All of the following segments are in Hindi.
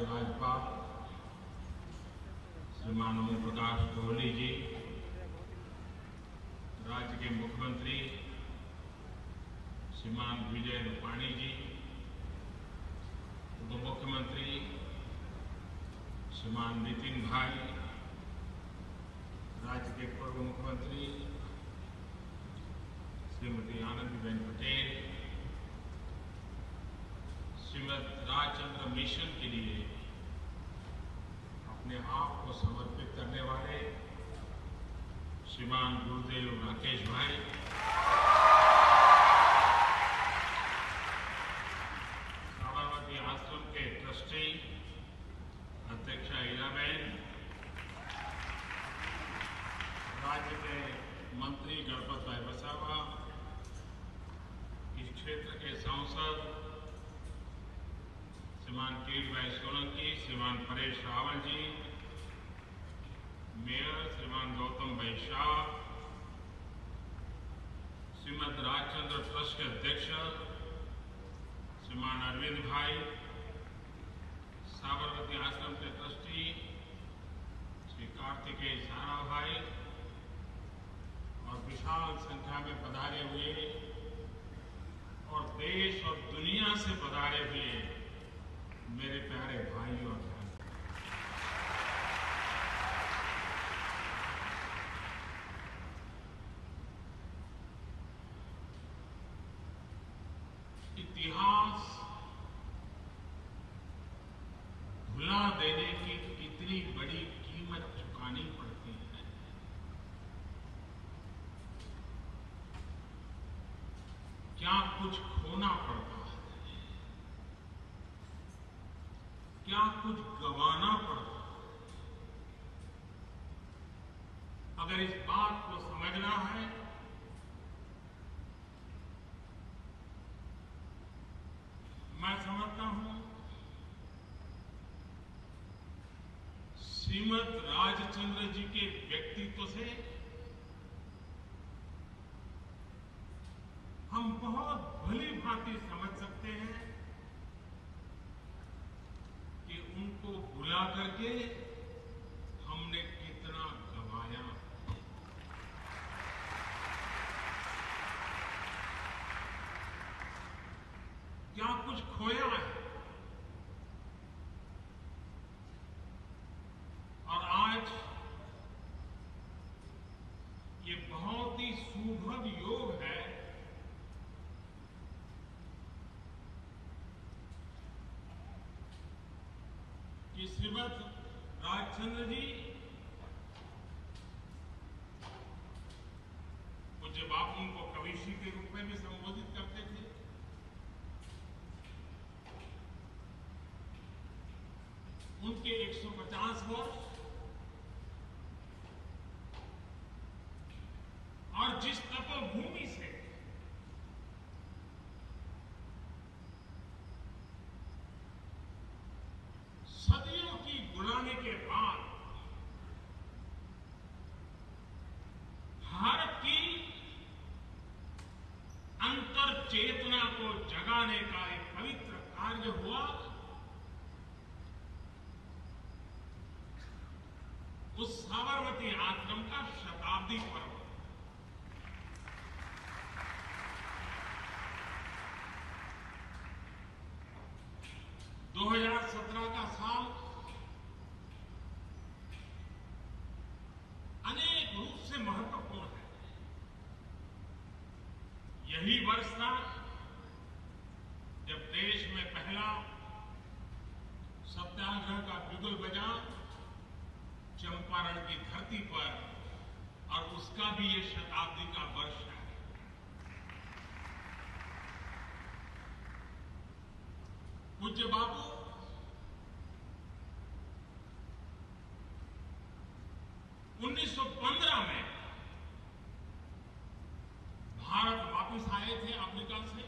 हमारे राज्यपाल श्रीमान ओम प्रकाश कोहली जी, राज्य के मुख्यमंत्री श्रीमान विजय रूपाणी जी, उप मुख्यमंत्री श्रीमान नितिन भाई, राज्य के पूर्व मुख्यमंत्री श्रीमती आनंदीबेन पटेल, श्रीमद राजचंद्र मिशन के लिए अपने आप को समर्पित करने वाले श्रीमान गुरुदेव राकेश भाई, साबरमती आश्रम के ट्रस्टी अध्यक्षा इलाबेन, राज्य के मंत्री गणपत भाई वसावा, इस क्षेत्र के सांसद श्रीमान किरीट भाई सोलंकी, श्रीमान परेश रावल जी, मेयर श्रीमान गौतम भाई शाह, श्रीमद राजचंद्र ट्रस्ट के अध्यक्ष श्रीमान अरविंद भाई, साबरमती आश्रम के ट्रस्टी श्री कार्तिकेय सारा भाई और विशाल संख्या में पधारे हुए और देश और दुनिया से पधारे हुए मेरे प्यारे भाइयों और बहनों, इतिहास भुला देने की कितनी बड़ी कीमत चुकानी पड़ती है। क्या कुछ खोना पड़ता है, क्या कुछ गंवाना पड़ता है। अगर इस बात को समझना है मैं समझता हूं श्रीमद राजचंद्र जी के व्यक्तित्व से हम बहुत भली भांति समझ सकते हैं कि उनको भुला करके हमने कितना गंवाया। क्या कुछ खोया है। और आज ये बहुत ही सुभग योग है कि श्रीमद राजचंद्र जी पूज्य बापू उनको कविश्री के रूप में भी संबोधित करते थे। उनके 150 वर्ष और जिस तपोभूमि से सदियों की गुलामी के बाद भारत की अंतर चेतना को जगाने का एक पवित्र कार्य हुआ, उस साबरमती आश्रम का शताब्दी पर्व। दो 2017 का साल अनेक रूप से महत्वपूर्ण है। यही वर्ष था जब देश में पहला सत्याग्रह का बिगुल बजा चंपारण की धरती पर, और उसका भी ये शताब्दी का वर्ष है। पूज्य बापू 1915 में भारत वापस आए थे अफ्रीका से,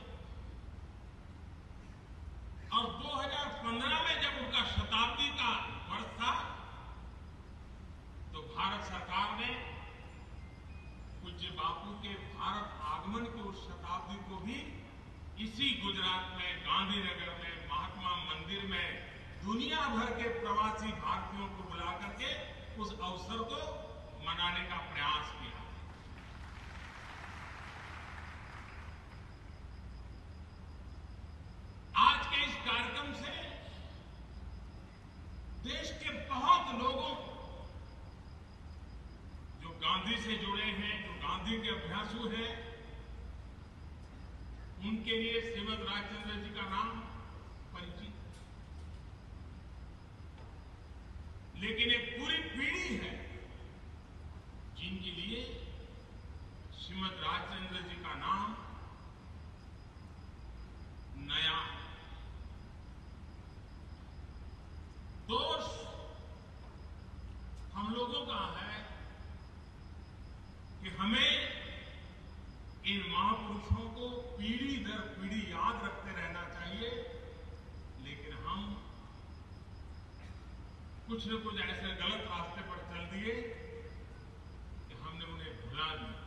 और 2015 में जब उनका शताब्दी का वर्ष था तो भारत सरकार ने पूज्य बापू के भारत आगमन की उस शताब्दी को भी इसी गुजरात में गांधीनगर में महात्मा मंदिर में दुनिया भर के प्रवासी भारतीयों को बुला करके उस अवसर को मनाने का प्रयास किया। आज के इस कार्यक्रम से देश के बहुत लोगों को जो गांधी से जुड़े हैं, जो गांधी के अभ्यासु हैं, उनके लिए श्रीमद राजचंद्र जी का नाम परिचित है। लेकिन एक पूरी पीढ़ी है जिनके लिए श्रीमद राजचंद्र जी का नाम नया है। दोष हम लोगों का है कि हमें इन महापुरुषों को पीढ़ी दर पीढ़ी याद रखते रहना चाहिए, लेकिन हम कुछ न कुछ ऐसे गलत रास्ते पर चल दिए कि हमने उन्हें भुला दिया।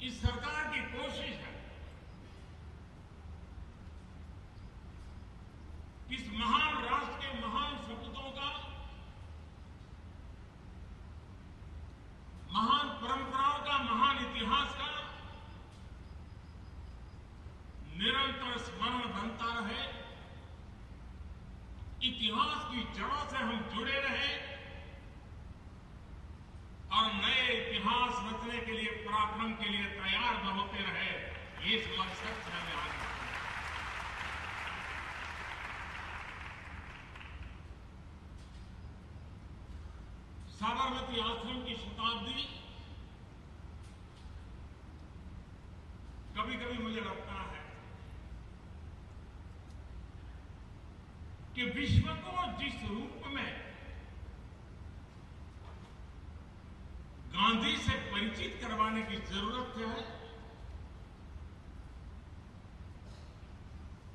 इस सरकार की कोशिश है इस महान राष्ट्र के महान सपूतों का, महान परंपराओं का, महान इतिहास का निरंतर स्मरण बनता रहे, इतिहास की जड़ों से हम जुड़े रहे और नए इतिहास रचने के लिए, पराक्रम के लिए तैयार न होते रहे। ये इस मकसद से हमें आगे साबरमती आश्रम की शताब्दी कभी कभी मुझे लगता है कि विश्व को जिस रूप में गांधी से परिचित करवाने की जरूरत है,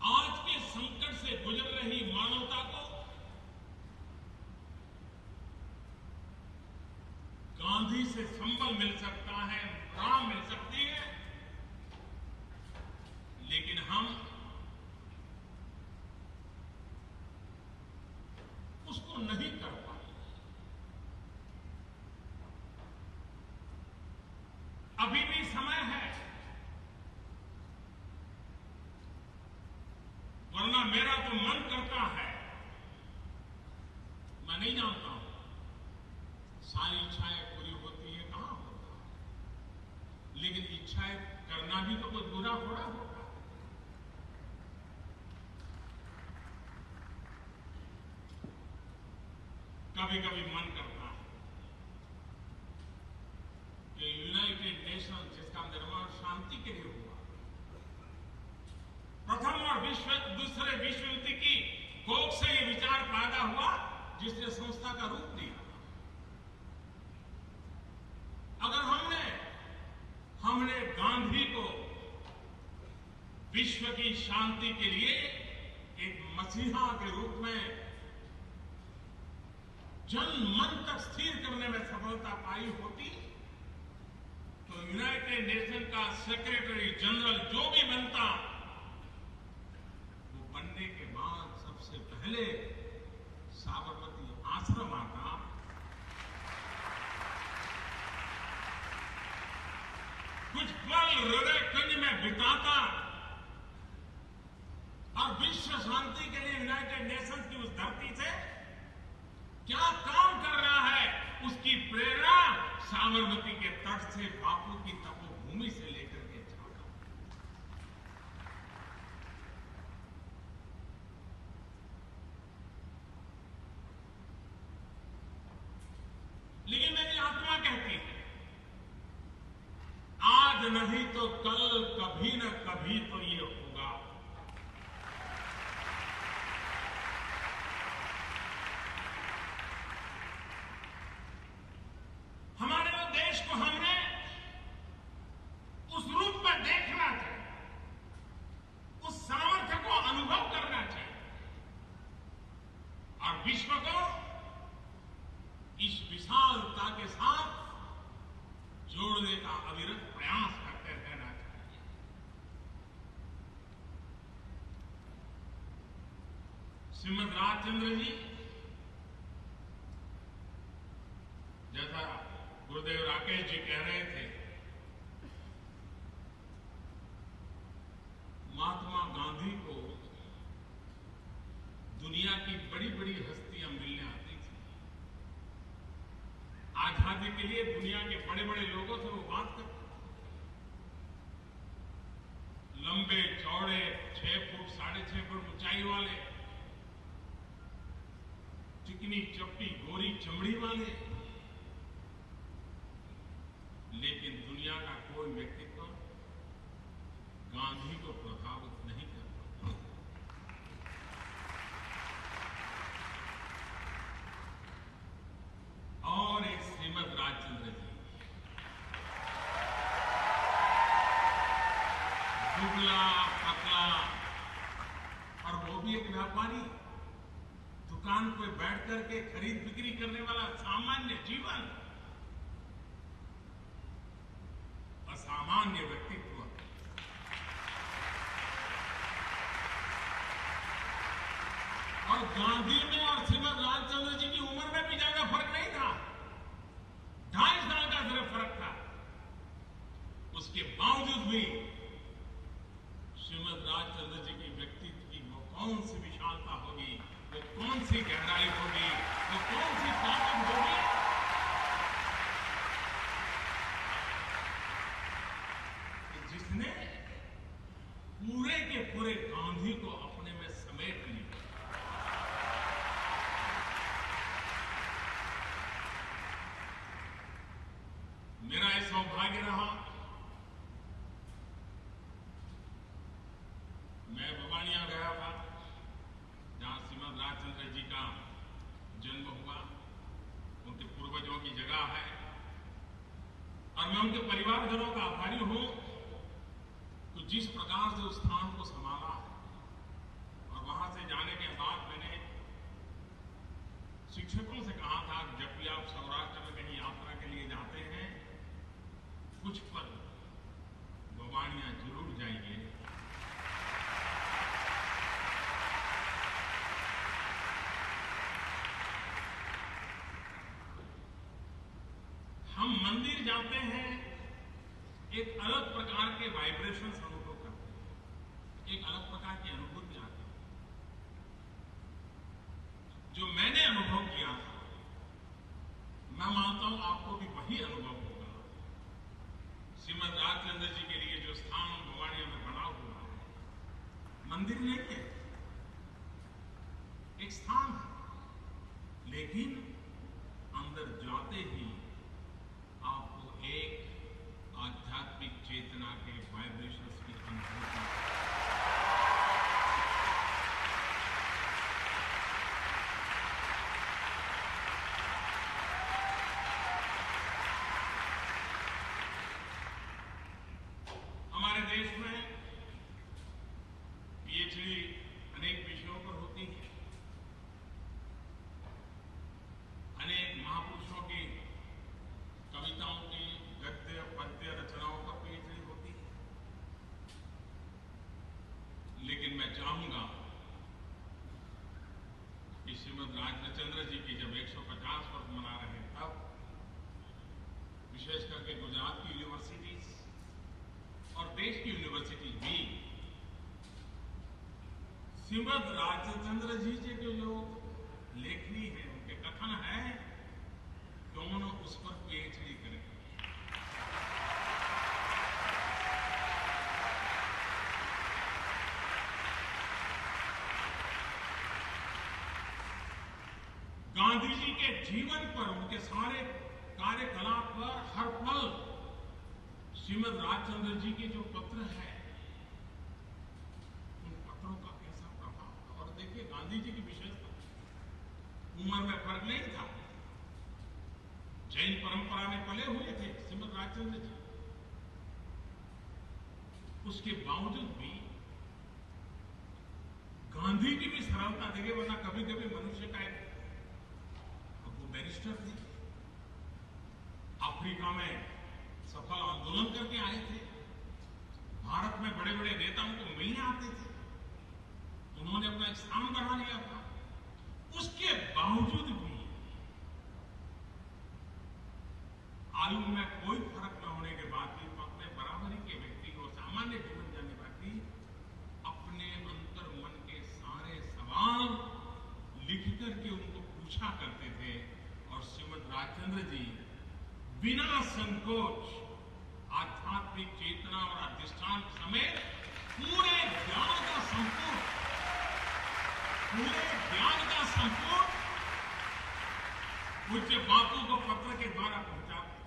आज के संकट से गुजर रही मानवता को गांधी से संबल मिल सकता है, राम मिल सकती है, लेकिन हम उसको नहीं कर पाए। अभी भी समय है, वरना मेरा तो मन करता है, मैं नहीं जानता हूं सारी इच्छाएं पूरी होती है, कहां होता है, लेकिन इच्छाएं करना भी तो कुछ बुरा थोड़ा होगा। कभी कभी मन करता है कि यूनाइटेड नेशन जिसका निर्माण शांति के लिए हुआ, प्रथम और दूसरे विश्व युद्ध की कोख से ये विचार पैदा हुआ जिसने संस्था का रूप लिया। अगर हमने गांधी को विश्व की शांति के लिए एक मसीहा के रूप में जन मन तक स्थिर करने में सफलता पाई होती, तो यूनाइटेड नेशन का सेक्रेटरी जनरल जो भी बनता, वो बनने के बाद सबसे पहले साबरमती आश्रम आता, कुछ पल हृदय कुंज में बिताता और विश्व शांति के लिए यूनाइटेड नेशंस की उस धरती से क्या काम कर रहा है, उसकी प्रेरणा साबरमती के तट से बापू की तपोभूमि से लेकर के जाता। लेकिन मेरी आत्मा कहती है, आज नहीं तो कल, कभी न कभी तो ये होगा। हमारे देश को हमने उस रूप में देखना चाहिए, उस सामर्थ्य को अनुभव करना चाहिए और विश्व को इस विशालता के साथ जोड़ने का अविरत प्रयास करते रहना चाहिए। श्रीमद राजचंद्र जी, जैसा गुरुदेव राकेश जी कह रहे थे, महात्मा गांधी को दुनिया की बड़ी बड़ी हस्तियां मिलने आती थी। आजादी के लिए दुनिया के बड़े बड़े लोगों से वो बात करते थे। लंबे चौड़े 6 फुट 6.5 फुट ऊंचाई वाले, चिकनी चपटी गोरी चमड़ी वाले, लेकिन दुनिया का कोई व्यक्तित्व गांधी को प्रभावित नहीं कर पाता। और एक श्रीमद राजचंद्र जी, दुबला पतला, और वो भी एक व्यापारी, दुकान पे बैठ करके खरीद बिक्री करने वाला सामान्य जीवन, असामान्य व्यक्तित्व। और गांधी में और श्रीमद राजचंद्र जी की उम्र में भी ज्यादा फर्क नहीं था, 2.5 साल का सिर्फ फर्क था। उसके बावजूद भी श्रीमद राजचंद्र जी की व्यक्तित्व की वो कौन सी विशालता होगी, वो कौन सी गहराई होगी, वो कौन सी ताकत होगी, जिसने पूरे के पूरे गांधी को अपने में समेट लिया। मेरा यह सौभाग्य रहा, मैं बवानिया गया था, जहां श्रीमद राजचंद्र जी का जन्म हुआ, उनके पूर्वजों की जगह है, और मैं उनके परिवारजनों का आभारी हूं तो जिस प्रकार से उस स्थान को संभाला है। और वहां से जाने के बाद मैंने शिक्षकों से कहा था कि जब भी आप सौराष्ट्र में कहीं यात्रा के लिए जाते हैं, कुछ पल बवानिया जरूर जाइए। हम मंदिर जाते हैं, एक अलग प्रकार के वाइब्रेशंस अनुभव करते हैं, एक अलग प्रकार की अनुभूति आती है। जो मैंने अनुभव किया था, मैं मानता हूं आपको भी वही अनुभव होगा। श्रीमद राजचंद्र जी के लिए जो स्थान बवानिया में बना हुआ है, मंदिर नहीं है, एक स्थान है, लेकिन अंदर जाते ही आपको एक आध्यात्मिक चेतना के वाइब्रेशंस की अनुभूति। हमारे देश में पीएचडी अनेक विषयों पर होती है, अनेक महापुरुषों की कविताओं की गद्य पद्य रचनाओं पर पीएचडी होती है, लेकिन मैं चाहूंगा कि श्रीमद राजचंद्र जी की जब 150 वर्ष मना रहे हैं, तब विशेष करके गुजरात की यूनिवर्सिटीज और देश की यूनिवर्सिटी भी श्रीमद राजचंद्र जी के जो लेखनी है, उनके कथन है, क्यों न उस पर पीएचडी करें। गांधी जी के जीवन पर, उनके सारे कार्यकलाप पर हर पल श्रीमद राजचंद्र जी के जो पत्र है, उन पत्रों का कैसा प्रभाव। और देखिए, गांधी जी की विशेषता, उम्र में फर्क नहीं था, जैन परंपरा में पले हुए थे श्रीमद राजचंद्र जी, उसके बावजूद भी गांधी की भी सरलता देखिए, वरना कभी कभी मनुष्य का एक, वो बैरिस्टर थे, अफ्रीका में सफल आंदोलन करके आए थे, भारत में बड़े बड़े नेताओं को मिलने आते थे, उन्होंने अपना एक स्थान बना लिया था। मिलकर के उनको पूछा करते थे और श्रीमद राजचंद्र जी बिना संकोच आध्यात्मिक चेतना और अधिष्ठान समेत पूरे ज्ञान का संपूर्ण पूज्य बापू को पत्र के द्वारा पहुंचाते थे।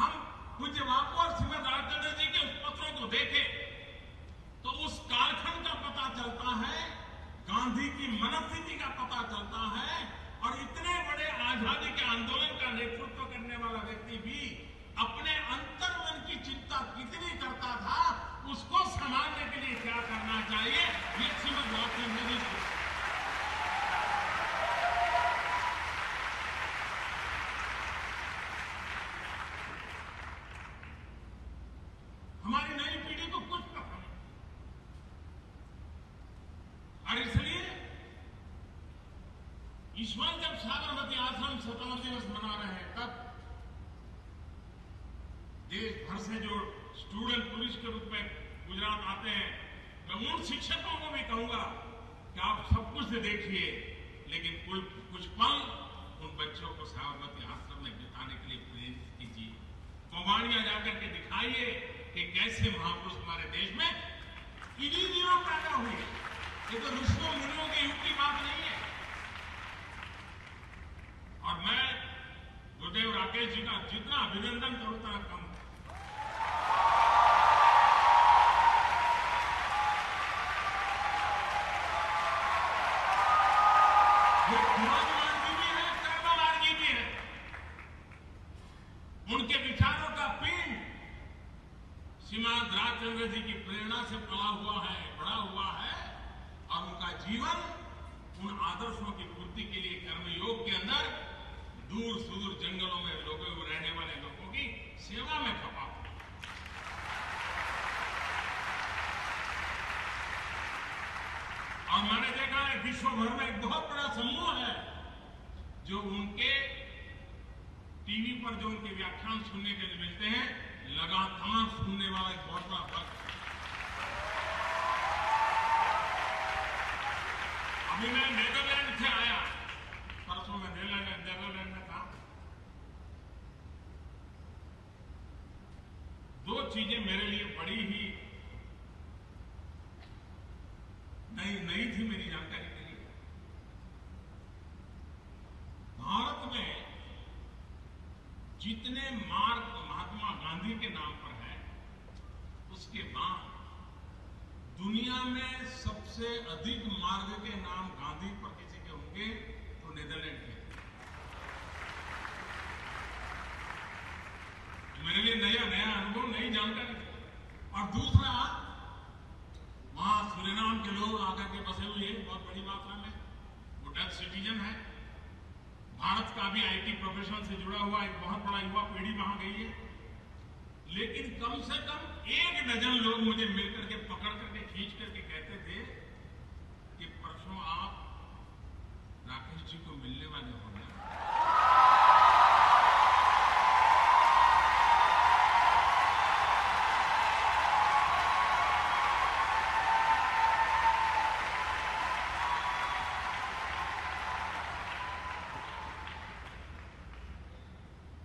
हम पूज्य बापू और श्रीमद राजचंद्र जी के उस पत्रों को देखें तो उस कालखंड का पता चलता है, गांधी की मनस्थिति का पता चलता है और इतने बड़े आजादी के आंदोलन का नेतृत्व करने वाला व्यक्ति भी अपने अंतर्मन की चिंता कितनी करता था, उसको संभालने के लिए क्या करना चाहिए, ये श्रीमद राजचंद्र जी को हमारी नई पीढ़ी को कुछ पता नहीं। और इसलिए ईश्वर जब साबरमती आश्रम 57 दिवस मना रहे हैं, तब देश भर से जो स्टूडेंट टूरिस्ट के रूप में गुजरात आते हैं, मैं उन शिक्षकों को भी कहूंगा कि आप सब कुछ देखिए, लेकिन कुछ पल उन बच्चों को साबरमती आश्रम में बिताने के लिए प्रेरित कीजिए। कौमाड़ियां जाकर के दिखाइए कि कैसे महापुरुष हमारे देश में इन्हीं दिनों पैदा हुए। ये तो ऋषियों मुनियों के युग की बात नहीं है। और मैं गुरुदेव राकेश जी का जितना अभिनंदन करूं उतना कम है। वो मार्गी भी है, कर्म मार्गी भी है। उनके विचारों का पिंड श्रीमद राजचंद्र जी की प्रेरणा से पला हुआ है, बड़ा हुआ है और उनका जीवन उन आदर्शों की पूर्ति के लिए कर्मयोग के अंदर दूर सुदूर जंगलों में लोगों में रहने वाले लोगों की सेवा में खपा। और मैंने देखा है विश्व भर में एक बहुत बड़ा समूह है जो उनके टीवी पर जो उनके व्याख्यान सुनने के लिए मिलते हैं, लगातार सुनने वाला एक बहुत बड़ा वर्ग। अभी मैं नेदरलैंड से आया, परसों में नेदरलैंड में था। दो चीजें मेरे लिए बड़ी ही नई थी मेरी जानकारी के लिए। भारत में जितने मार्ग महात्मा गांधी के नाम पर है, उसके बाद दुनिया में सबसे अधिक मार्ग के नाम गांधी पर किसी के होंगे तो नीदरलैंड के। मेरे लिए नया अनुभव, नई जानकारी। और दूसरा, वहां सूरीनाम के लोग आकर के बसे हुए हैं बहुत बड़ी मात्रा में। वो डच सिटीजन है। भारत का भी आईटी प्रोफेशन से जुड़ा हुआ एक बहुत बड़ा युवा पीढ़ी वहां गई है। लेकिन कम से कम 1 डजन लोग मुझे मिलकर के पकड़ करके खींच करके कहते थे कि परसों आप राकेश जी को मिलने वाले हो गए।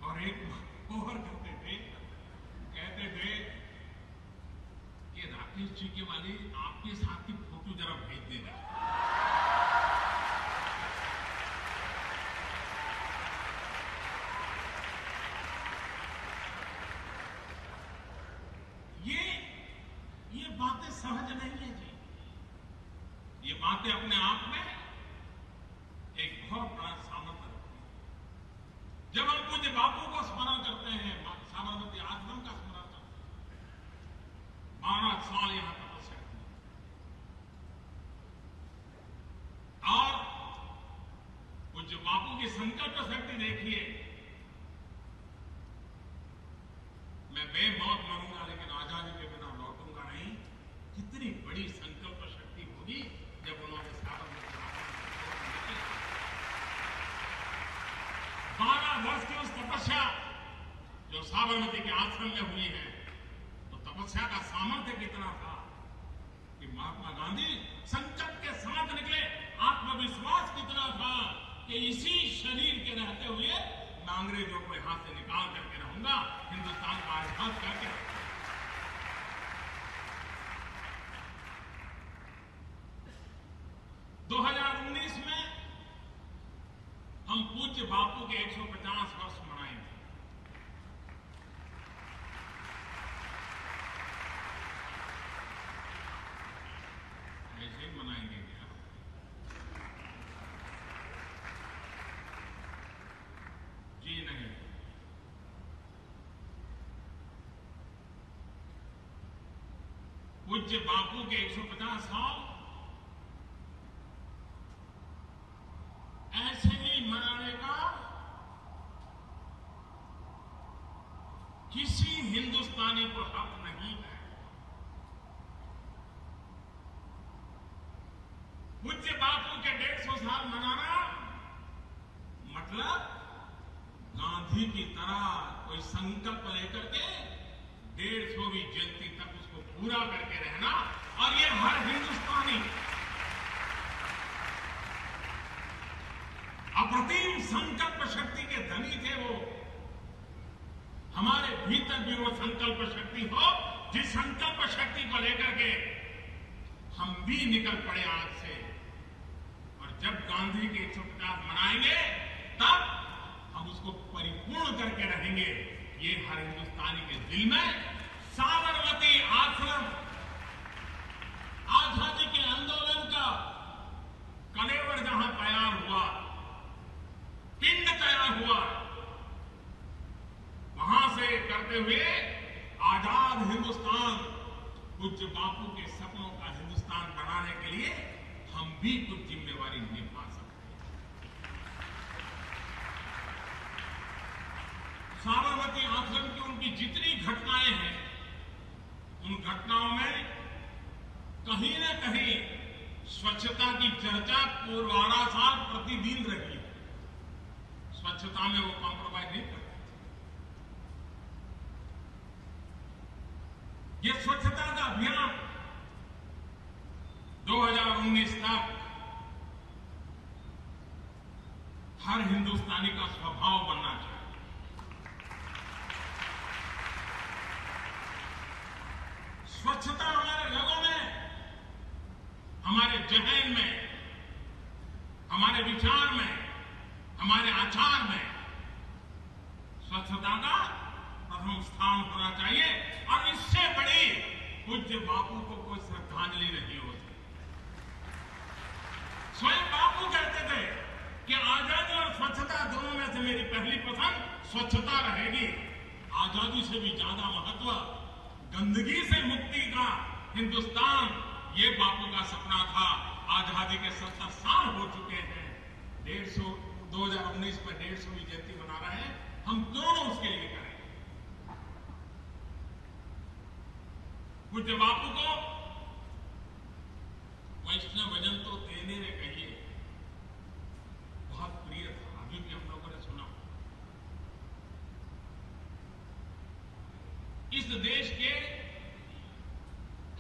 और एक और कहते थे कि राकेश जी के वाले आपके साथ की फोटो जरा भेज देना। ये बातें सहज नहीं है जी। ये बातें अपने आप में एक बहुत बड़ा सामर्थ्य रखती है। जब हम पूज्य बापू को स्मरण करते हैं, साबरमती आश्रम का स्मरण करते हैं, 12 साल यहां तपस्या की और पूज्य बापू की संकल्प शक्ति देखिए। मैं बेमौत मरूंगा लेकिन आजादी के बिना लौटूंगा नहीं। कितनी बड़ी संकल्प शक्ति होगी जब उन्होंने साबरमती आश्रम 12 वर्ष की उस तपस्या जो साबरमती के आश्रम में हुई है, तो तपस्या का सामर्थ्य कितना था कि महात्मा गांधी संकल्प के साथ निकले, आत्मविश्वास कि इसी शरीर के रहते हुए मैं अंग्रेजों को यहां से निकाल करके रहूंगा, हिंदुस्तान का आजाद करके रहूंगा। 2019 में हम पूज्य बापू के 150 वर्ष मनाएंगे। ऐसे ही मनाएंगे क्या? जी नहीं। पूज्य बापू के 150 साल ऐसे ही मनाने का किसी हिंदुस्तानी को हक नहीं है। पूज्य बापू के 150 साल मनाना मतलब गांधी की तरह कोई संकल्प लेकर के 150वीं जयंती तक उसको पूरा करके रहना। और ये हर हिंदुस्तानी अप्रतिम संकल्प शक्ति के धनी थे। वो हमारे भीतर भी वो संकल्प शक्ति हो, जिस संकल्प शक्ति को लेकर के हम भी निकल पड़े आज से। और जब गांधी के 150 मनाएंगे तब हम उसको परिपूर्ण करके रहेंगे। ये हर हिंदुस्तानी के दिल में साबरमती आश्रम आजादी के आंदोलन का कलेवर जहां तैयार हुआ, पिंड तैयार हुआ, वहां से करते हुए आजाद हिंदुस्तान, पूज्य बापू के सपनों का हिंदुस्तान बनाने के लिए हम भी कुछ जिम्मेवारी निभा सकते हैं। साबरमती आश्रम की उनकी जितनी घटनाएं हैं, उन घटनाओं में कहीं न कहीं स्वच्छता की चर्चा पूर्वाड़ा साल प्रतिदिन रही है। स्वच्छता में वो कॉम्प्रोमाइज नहीं करते थे। ये स्वच्छता का अभियान 2019 तक हर हिंदुस्तानी का स्वभाव बनना चाहिए। स्वच्छता हमारे लोगों में, हमारे जहन में, हमारे विचार में, हमारे आचार में स्वच्छता का प्रथम स्थान होना चाहिए। और इससे बड़ी पूज्य बापू को कोई श्रद्धांजलि नहीं होती। स्वयं बापू कहते थे कि आजादी और स्वच्छता दोनों में से मेरी पहली पसंद स्वच्छता रहेगी। आजादी से भी ज्यादा महत्व गंदगी से मुक्ति का हिंदुस्तान, ये बापू का सपना था। आजादी के 70 साल हो चुके हैं। 2019 में 150वीं जयंती मना रहे हैं। हम दोनों उसके लिए करेंगे। पूज्य बापू को वैष्णव जन तो तेने रे कहिए बहुत प्रिय था। अभी भी हम लोगों ने सुना। इस देश के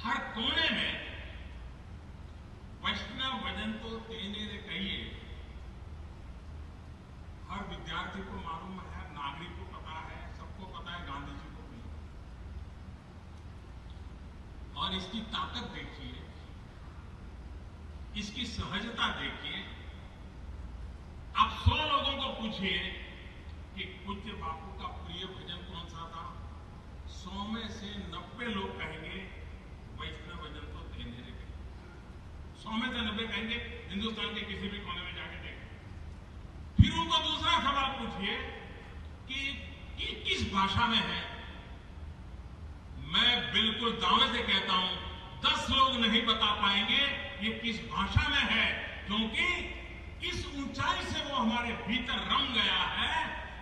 हर कोने में वैष्णव भजन तो तेने रे कहिए हर विद्यार्थी को मालूम है, नागरिक को पता है, सबको पता है, गांधी जी को भी। और इसकी ताकत देखिए, इसकी सहजता देखिए। आप 100 लोगों को पूछिए कि पूज्य बापू का प्रिय भजन कौन सा था, 100 में से 90 लोग कहेंगे वैष्णव भजन तो तेने रे कहिए। 100 में से 90 कहेंगे। हिंदुस्तान के किसी भी कोने में जाके देखें। फिर उनको दूसरा सवाल पूछिए कि किस भाषा में है। मैं बिल्कुल दावे से कहता हूं 10 लोग नहीं बता पाएंगे ये किस भाषा में है, क्योंकि इस ऊंचाई से वो हमारे भीतर रम गया है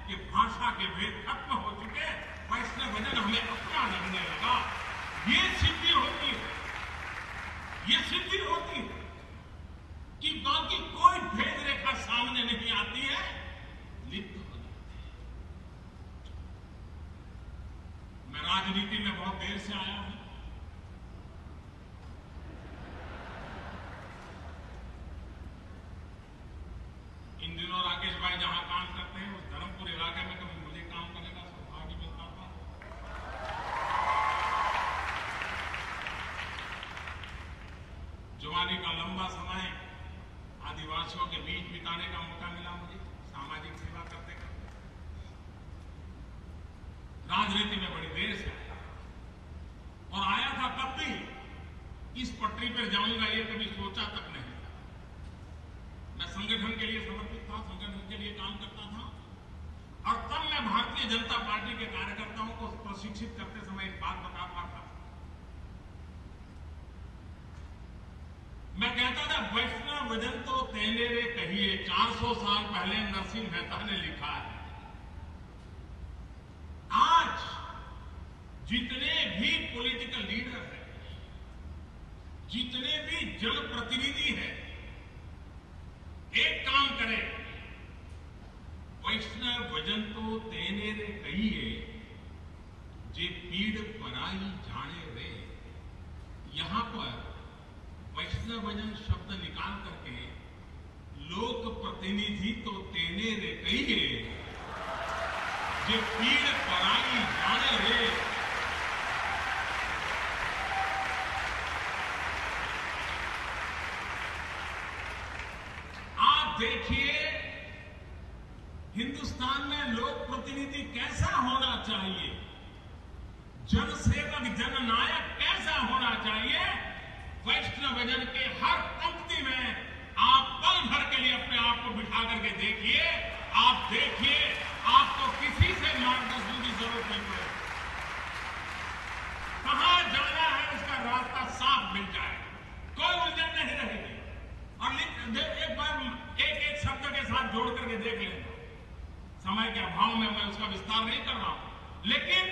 कि भाषा के भेद खत्म हो चुके। वैष्णव भजन हमें अपना लगने लगा। ये सिद्धि होती है, ये सिद्धि होती है कि बाकी कोई भेद रेखा सामने नहीं आती है, लिप्त हो जाती है। मैं राजनीति में बहुत देर से आया हूं। इन दिनों आदिवासियों के बीच बिताने का मौका मिला मुझे सामाजिक सेवा करते करते। राजनीति में बड़ी देर से आया और आया था तब भी इस पटरी पर जाऊंगा ये कभी सोचा तक नहीं था। मैं संगठन के लिए समर्पित था, संगठन के लिए काम करता था और तब मैं भारतीय जनता पार्टी के कार्यकर्ताओं को प्रशिक्षित करते समय एक बात बता पाता था। मैं कहता था वैष्णव वजन तो तेने रे कहिए, 400 साल पहले नरसिंह मेहता ने लिखा है। आज जितने भी पॉलिटिकल लीडर हैं, जितने भी जनप्रतिनिधि हैं, एक काम करें, वैष्णव वजन तो तेने रे कहिए, जे पीड़ पराई जाने रे। यहां पर वैष्णव वजन शब्द निकाल करके लोक प्रतिनिधि तो तेने रे कहिए, जे पीड़ पराई जाने रे। आप देखिए हिंदुस्तान में लोक प्रतिनिधि कैसा होना चाहिए, जनसेवक जननायक कैसा होना चाहिए। वैष्णव वजन के हर पंक्ति में आप पल भर के लिए अपने आप को बिठा करके देखिए, आप देखिए आपको किसी से मार्गदर्शन की जरूरत नहीं पड़ेगी। कहां जाना है उसका रास्ता साफ मिल जाए, कोई उलझन नहीं रहेगी। और एक बार एक शब्द के साथ जोड़ करके देख लेना, समय के अभाव में मैं उसका विस्तार नहीं कर रहा हूं, लेकिन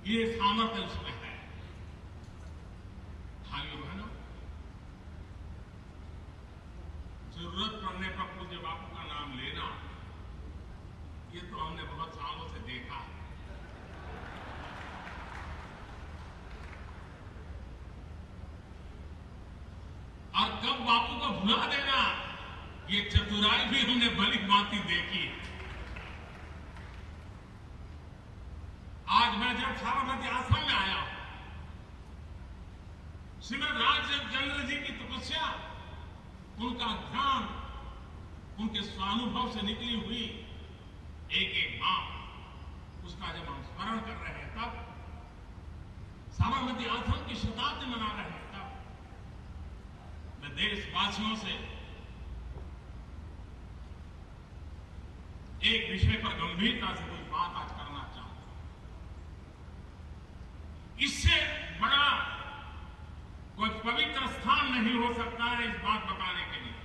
ये सामर्थ्य उसमें है। भाइयों बहनों, जरूरत पड़ने पर पूज्य बापू का नाम लेना, ये तो हमने बहुत सालों से देखा है। और कब बापू को भुला देना, ये चतुराई भी हमने भली भांति देखी है। आज मैं जब साबरमती आश्रम में आया, श्रीमद राजचंद्र जी की तपस्या, उनका ध्यान, उनके स्वानुभव से निकली हुई एक एक बात, उसका जब हम स्मरण कर रहे हैं, तब साबरमती आश्रम की शताब्दी मना रहे हैं, तब मैं देशवासियों से एक विषय पर गंभीरता से कोई बात आज करना चाहता हूं। इससे बड़ा कोई पवित्र स्थान नहीं हो सकता है इस बात बताने के लिए।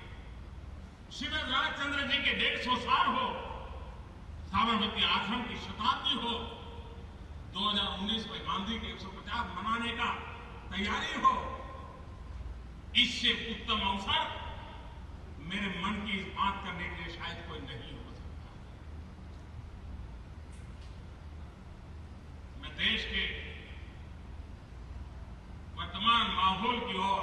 श्रीमद राजचंद्र जी के 150 साल हो, साबरमती आश्रम की शताब्दी हो, 2019 में गांधी के 150 मनाने का तैयारी हो, इससे उत्तम अवसर मेरे मन की इस बात करने के लिए शायद कोई नहीं हो सकता। मैं देश के वर्तमान माहौल की ओर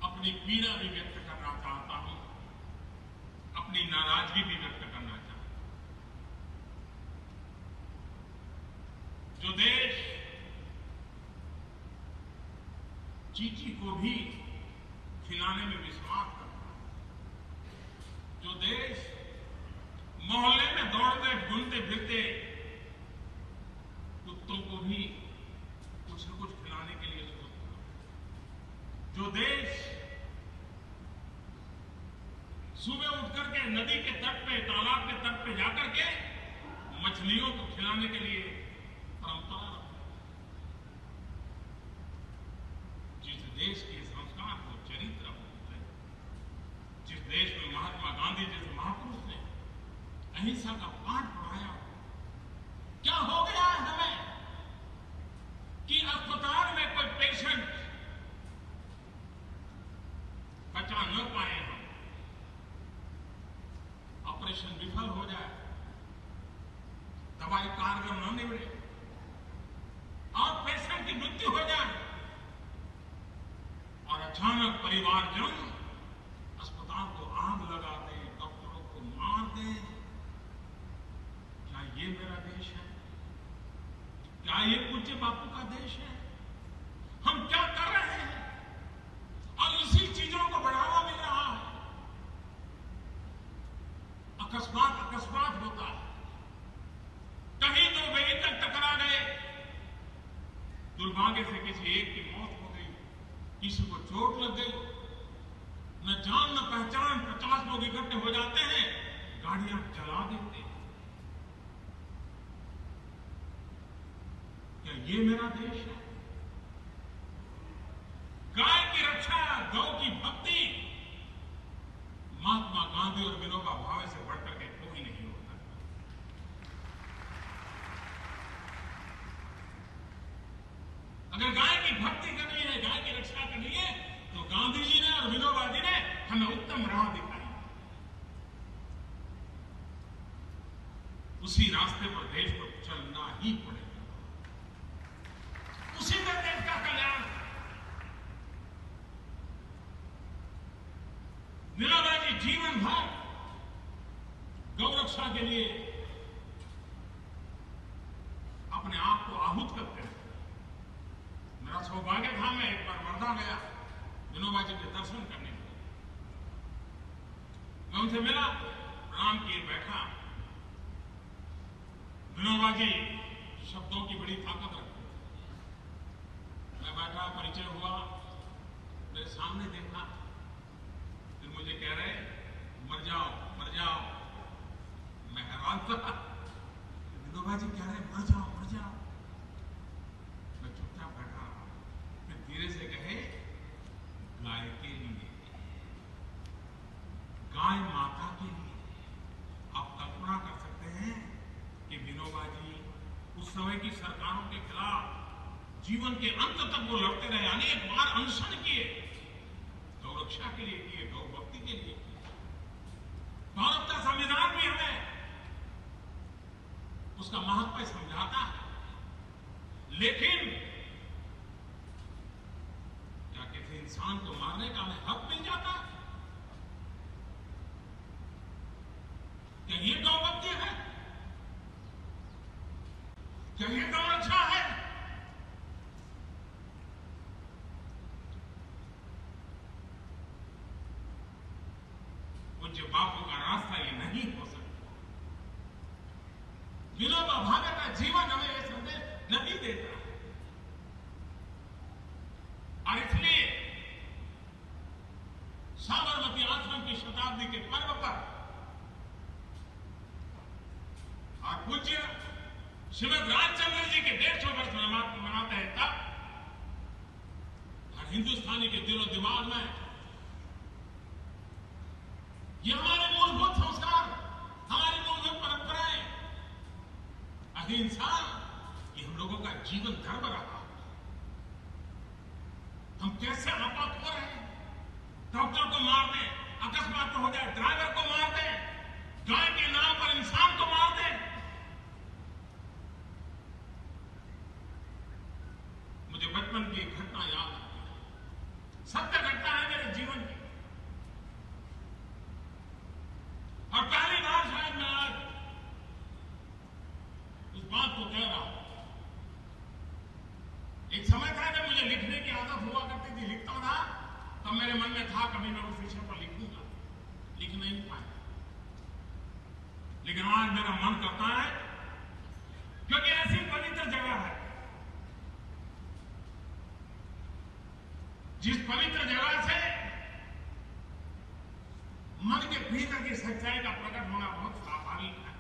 अपनी पीड़ा भी व्यक्त करना चाहता हूं, अपनी नाराजगी भी व्यक्त करना चाहता हूं। जो देश चींटी को भी खिलाने में विश्वास करता है, जो देश मोहल्ले में दौड़ते घूमते फिरते कुत्तों को भी कुछ न कुछ खिलाने के लिए सोचता है, जो देश सुबह उठकर के नदी के तट पे, तालाब के तट पे जाकर के मछलियों को खिलाने के लिए परंपरा रखता है, जिस देश के संस्कार को, चरित्र हो, जिस देश में महात्मा गांधी जैसे महापुरुष ने अहिंसा का पाठ पढ़ाया, क्या हो गया है हमें कि अस्पताल में कोई पेशेंट बचा न पाए, हम ऑपरेशन विफल हो जाए, दवाई कारगर न निवड़े और पेशेंट की मृत्यु हो जाए और अचानक परिवारजन अस्पताल को आग लगा दे, डॉक्टरों को मार दे। क्या ये मेरा देश है? क्या ये पूज्य बापू का देश है? हम क्या कर रहे हैं, और इसी चीजों को बढ़ावा मिल रहा है। अकस्मात होता है, कहीं दो व्हीकल टकरा गए, दुर्भाग्य से किसी एक की मौत हो गई, किसी को चोट लग गई, न जान न पहचान 50 लोग इकट्ठे हो जाते हैं, गाड़ियां जला देते हैं। क्या ये मेरा देश है? गाय की रक्षा, गौ की भक्ति महात्मा गांधी और विनोबा भावे से बढ़कर के कोई नहीं होता। अगर गाय की भक्ति करनी है, गाय की रक्षा करनी है, तो गांधी जी ने और विनोबा जी ने हमें उत्तम राह दिखाई। उसी रास्ते पर देश को चलना ही पड़ेगा, उसी में देश का कल्याण। विनोबा जी जीवन भर गौ रक्षा के लिए अपने आप को आहूत करते रहे। मेरा सौभाग्य था, मैं एक बार वर्धा गया विनोबा जी के दर्शन करने के लिए। मैं उनसे मिला, प्रणाम किए, बैठा। विनोबा जी शब्दों की बड़ी ताकत रखते थे। मैं बैठा, परिचय हुआ, मेरे सामने देखा, फिर मुझे कह रहे मर जाओ मर जाओ। मैं हैरान था, विनोबा जी कह रहे मर जाओ मर जाओ। मैं चुपचाप बैठा रहा, फिर धीरे से कहे गाय के लिए, गाय माता के लिए। आप कल्पना कर सकते हैं कि विनोबा जी उस समय की सरकारों के खिलाफ जीवन के अंत तक वो लड़ते रहे, अनेक बार अनशन किए, गौ रक्षा के लिए किए, गौ भक्ति के लिए किए। भारत का संविधान भी हमें उसका महत्व समझाता है, लेकिन क्या किसी इंसान को मारने का हमें हक मिल जाता है? क्या ये गौ भक्ति है? क्या ये गौ रक्षा है? पूज्य बापू का रास्ता ये नहीं हो सकता। विनोबा भावे का जीवन हमें यह संदेश नहीं देता है, और इसलिए साबरमती आश्रम की शताब्दी के पर्व पर और पूज्य श्रीमद रामचंद्र जी के 150 वर्ष मनाते हैं, तब हर हिंदुस्तानी के दिलो दिमाग में ये हमारे मूलभूत संस्कार, हमारी मूलभूत परंपराएं, अहिंसा, ये हम लोगों का जीवन धर्म रहा। हम कैसे आपात हो रहे हैं? डॉक्टर को मार दें, अकस्मात हो जाए, ड्राइवर को मार दें, गाय के नाम पर इंसान को मार दें। मुझे बचपन की एक घटना याद आती है, सत्य घटना है मेरे जीवन की, और पहली बार शायद मैं आज उस बात को कह रहा हूं। एक समय था जब मुझे लिखने की आदत हुआ करती थी, लिखता था, तब मेरे मन में था कभी मैं उस विषय पर लिखूंगा, लिख नहीं पाया। लेकिन आज मेरा मन करता है, क्योंकि ऐसी पवित्र जगह है, जिस पवित्र जगह से मन के भीतर की सच्चाई का प्रकट होना बहुत स्वाभाविक है।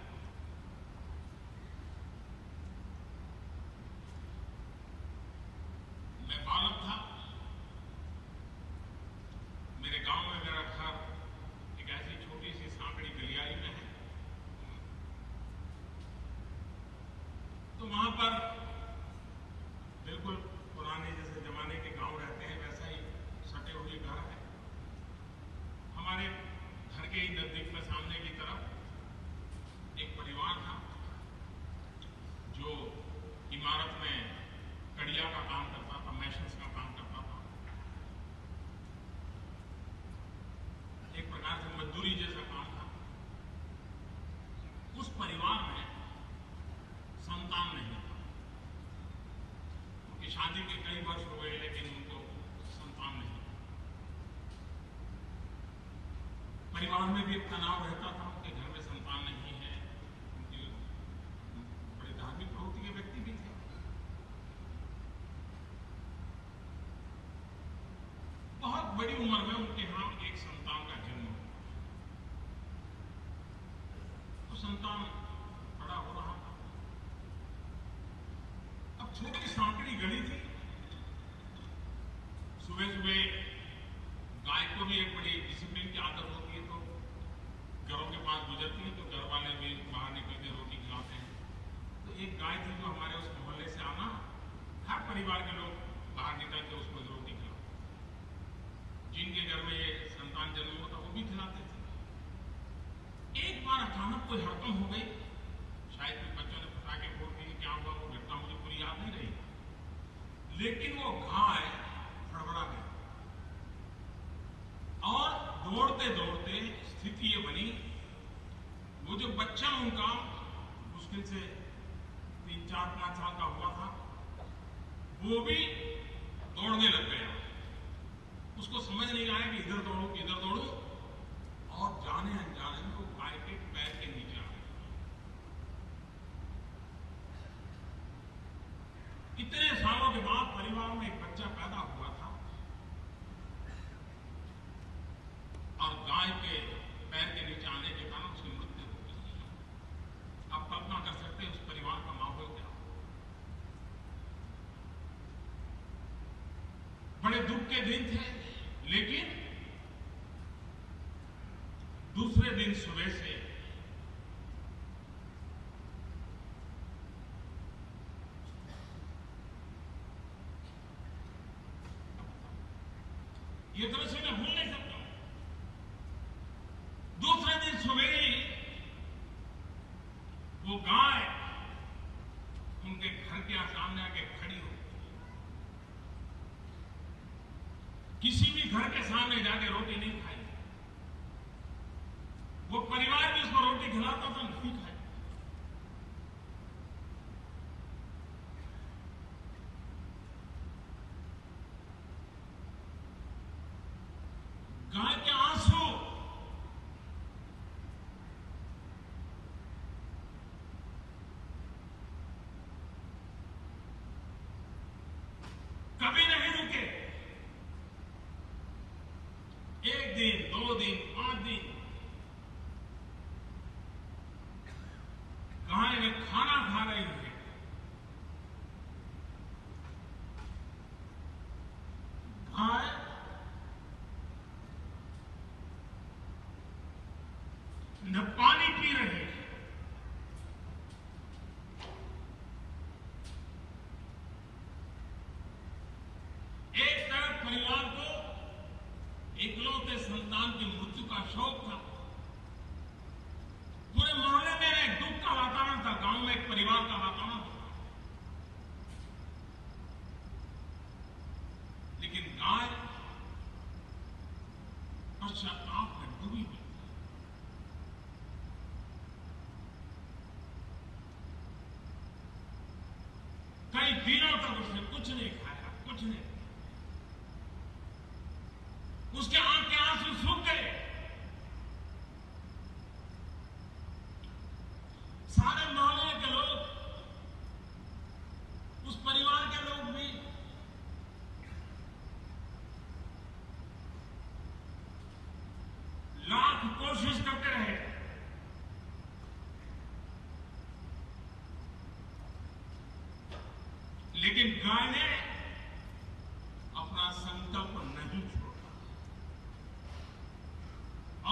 मैं बालक था, मेरे गांव में मेरा घर एक ऐसी छोटी सी सांकड़ी गलियारी में है, तो वहां पर बिल्कुल पुराने जैसे जमाने के गांव रहते हैं वैसा ही सटे हुए घर है। हमारे घर के ही नजदीक में सामने की तरफ एक परिवार था जो इमारत में कड़िया का काम करता था, मैशंस का काम करता था, एक प्रकार से मजदूरी जैसा काम था। उस परिवार में संतान नहीं था, उनकी शादी के कई वर्ष हो गए लेकिन उनको संतान नहीं। परिवार में भी एक तनाव रहता था उनके घर में संतान नहीं है। उनके बड़े धार्मिक प्रवृत्ति के व्यक्ति भी थे। बहुत बड़ी उम्र में उनके यहां एक संतान का जन्म हुआ। तो संतान बड़ा हो रहा था। अब छोटी सांकड़ी गली थी। सुबह सुबह गाय को भी एक बड़ी डिसिप्लिन की आदत होती है, तो घरों के पास गुजरती है तो घर वाले भी बाहर निकल के रोटी खिलाते हैं। तो एक गाय थी जो हमारे उस मोहल्ले से आना, हर परिवार के लोग बाहर निकल के उसको रोटी खिलाते, जिनके घर में ये संतान जन्म होता वो भी खिलाते थे। एक बार अचानक कोई हड़कंप हो गई, शायद कुछ बच्चों ने पटाखे फोड़ दिए, क्या हुआ वो घटना मुझे पूरी याद नहीं रही, लेकिन वो गाय फड़फड़ा गई और दौड़ते दौड़ते स्थिति ये बनी, वो जो बच्चा उनका मुश्किल से 3, 4, 5 साल का हुआ था, वो भी दौड़ने लग गया। उसको समझ नहीं आया कि इधर दौड़ू, और जाने अनजाने में वो गाय के पैर के नीचे आ गया। इतने सालों के बाद परिवार में एक बच्चा पैदा हुआ था और गाय के पैर के नीचे आने के कारण उसकी मृत्यु हो गई। आप कल्पना कर सकते हैं उस परिवार का माहौल क्या हो। बड़े दुख के दिन थे, लेकिन दूसरे दिन सुबह से ये दृश्य मैं भूल नहीं सकता। दूसरे दिन सुबह ही वो गाय उनके घर के सामने आके खड़ी हो, किसी भी घर के सामने जाके रोटी नहीं खाई। वो परिवार भी उसको रोटी खिलाता था, नहीं खाई। गाय के आंसू कभी नहीं रुके। 1 दिन, 2 दिन, 5 दिन गाय में खाना खा रही है, गाय न पानी पी रही है। एक तरफ परिवार को इकलौते संतान की मृत्यु का शोक था, पूरे मोहल्ले में एक दुख का वातावरण था, गांव में एक परिवार का वातावरण था। लेकिन गाय पश्चाताप में डूबी हुई। कई दिनों तक उसने कुछ नहीं खाया, कुछ नहीं। उसके आंख के आंसू सूख गए। सारे मोहल्ले के लोग, उस परिवार के लोग भी लाख कोशिश करते रहे, लेकिन गाय ने अपना संकल्प नहीं छोड़ा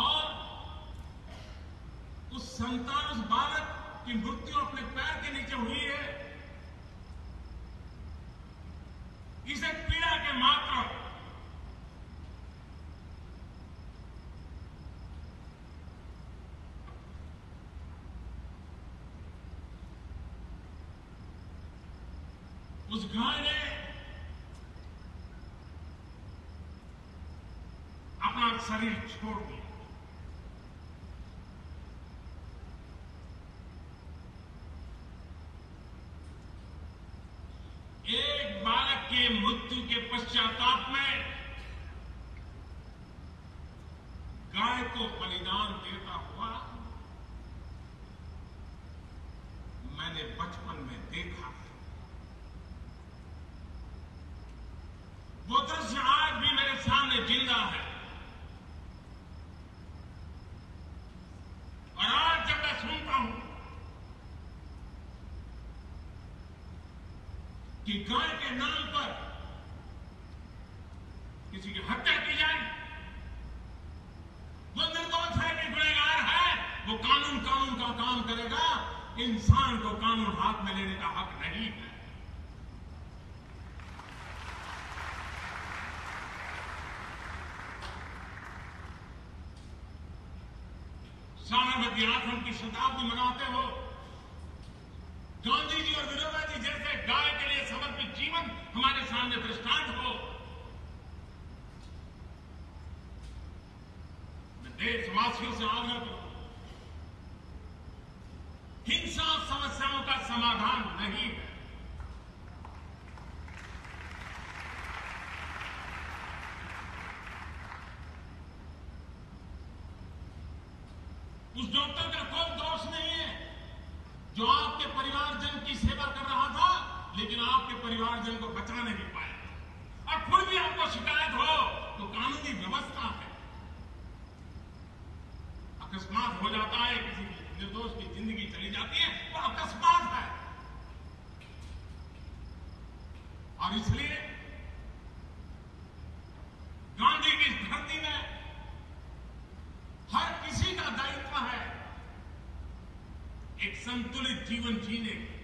और उस संतान, उस बालक की मृत्यु अपने पैर के नीचे हुई है, इसे पीड़ा के मात्र उस गाय ने अपना शरीर छोड़ दिया। एक बालक के मृत्यु के पश्चाताप में गाय को बलिदान देता हुआ मैंने बचपन में देखा। वो दृश्य आज भी मेरे सामने जिंदा है। और आज जब मैं सुनता हूं कि गाय के नाम पर किसी की हत्या की जाए, वो निर्दोष है कि गुनहगार है, वो कानून का काम करेगा, इंसान को कानून हाथ में लेने का हक नहीं है। साबरमती आश्रम की शताब्दी मनाते हो, गांधी जी और विनोबा जी जैसे गाय के लिए समर्पित जीवन हमारे सामने दृष्टांत हो। मैं देशवासियों से आग्रह करूं, हिंसा समस्याओं का समाधान नहीं है। उस डॉक्टर का कोई दोष नहीं है जो आपके परिवारजन की सेवा कर रहा था, लेकिन आपके परिवारजन को बचा नहीं पाया। और फिर भी आपको शिकायत हो तो कानूनी व्यवस्था है। अकस्मात हो जाता है, किसी निर्दोष की जिंदगी चली जाती है, वो अकस्मात है। और इसलिए गांधी की इस धरती में हर किसी का दायित्व है एक संतुलित जीवन जीने की।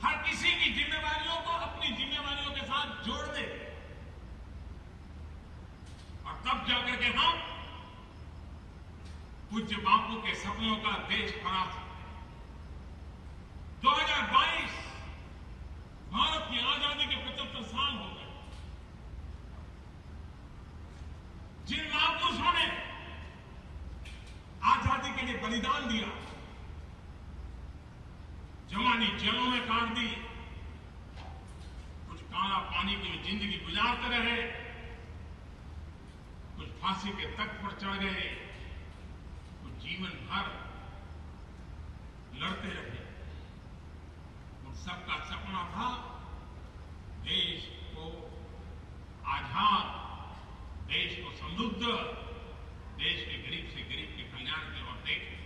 हर किसी की जिम्मेवारियों को अपनी जिम्मेवारियों के साथ जोड़ने की। और तब जाकर के हम पूज्य बापू के सपनों का देश बना सकते हैं। 2022 भारत की आजादी के 75 साल हो गए। जिन महापुरुषों ने आजादी के लिए बलिदान दिया, जवानी जेलों में काट दी, कुछ काला पानी की जिंदगी गुजारते रहे, कुछ फांसी के तख्त पर चढ़ गए, कुछ जीवन भर लड़ते रहे। उन सबका सपना था देश को आजाद, देश को समृद्ध, देश के गरीब से गरीब के कल्याण की ओर देखें।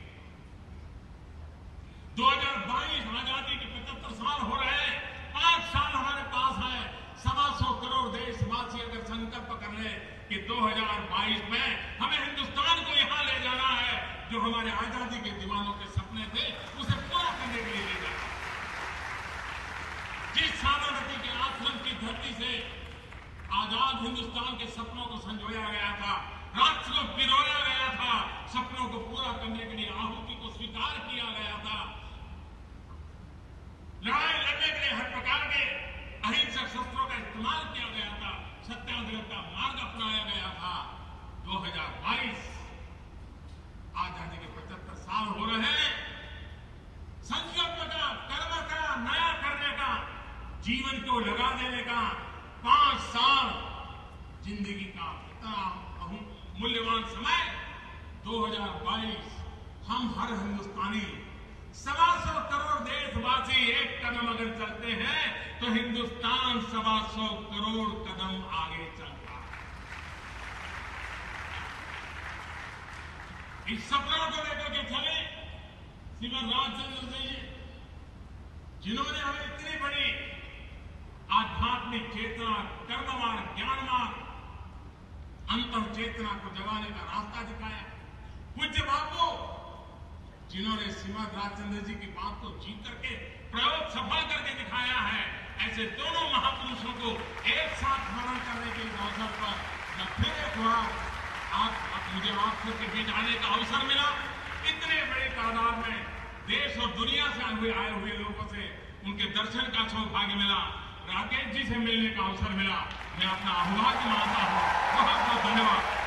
2022 आजादी के 75 साल हो रहे हैं। 5 साल हमारे पास है। 125 करोड़ देशवासी अगर संकल्प कर ले कि 2022 में हमें हिंदुस्तान को यहां ले जाना है जो हमारे आजादी के दीवानों के सपने थे, उसे पूरा करने के लिए ले जाना। जिस साबरमती के आश्रम की धरती से आजाद हिंदुस्तान के सपनों को संजोया गया था, राष्ट्र को पिरोया गया था, सपनों को पूरा करने के लिए आहुति को स्वीकार किया गया था, लड़ाई लड़ने के लिए हर प्रकार के अहिंसक शस्त्रों का इस्तेमाल किया गया था, सत्याग्रह का मार्ग अपनाया गया था। 2022 आजादी के 75 साल हो रहे हैं। संकल्प का, कर्म का, नया करने का, जीवन को लगा देने का 5 साल जिंदगी का इतना मूल्यवान समय। 2022 हम हर हिंदुस्तानी 125 करोड़ देशवासी एक कदम अगर चलते हैं तो हिंदुस्तान 125 करोड़ कदम आगे चलता है। इस सपनों को लेकर के चले श्रीमद राजचंद्र जी, जिन्होंने हमें इतनी बड़ी आध्यात्मिक चेतना, कर्मवान, ज्ञानवान, अंतर चेतना को जगाने का रास्ता दिखाया। पूज्य बापू, जिन्होंने श्रीमद राजचंद्र जी की बात को जी करके प्रयोग सफल करके दिखाया है। ऐसे दोनों महापुरुषों को एक साथ स्मरण करने के अवसर पर मैं फिर एक बार मुझे आप सबके बीच आने का अवसर मिला। इतने बड़ी तादाद में देश और दुनिया से आए हुए लोगों से उनके दर्शन का सौभाग्य मिला, राकेश जी से मिलने का अवसर मिला। मैं अपना आभार मानता हूं। बहुत बहुत धन्यवाद।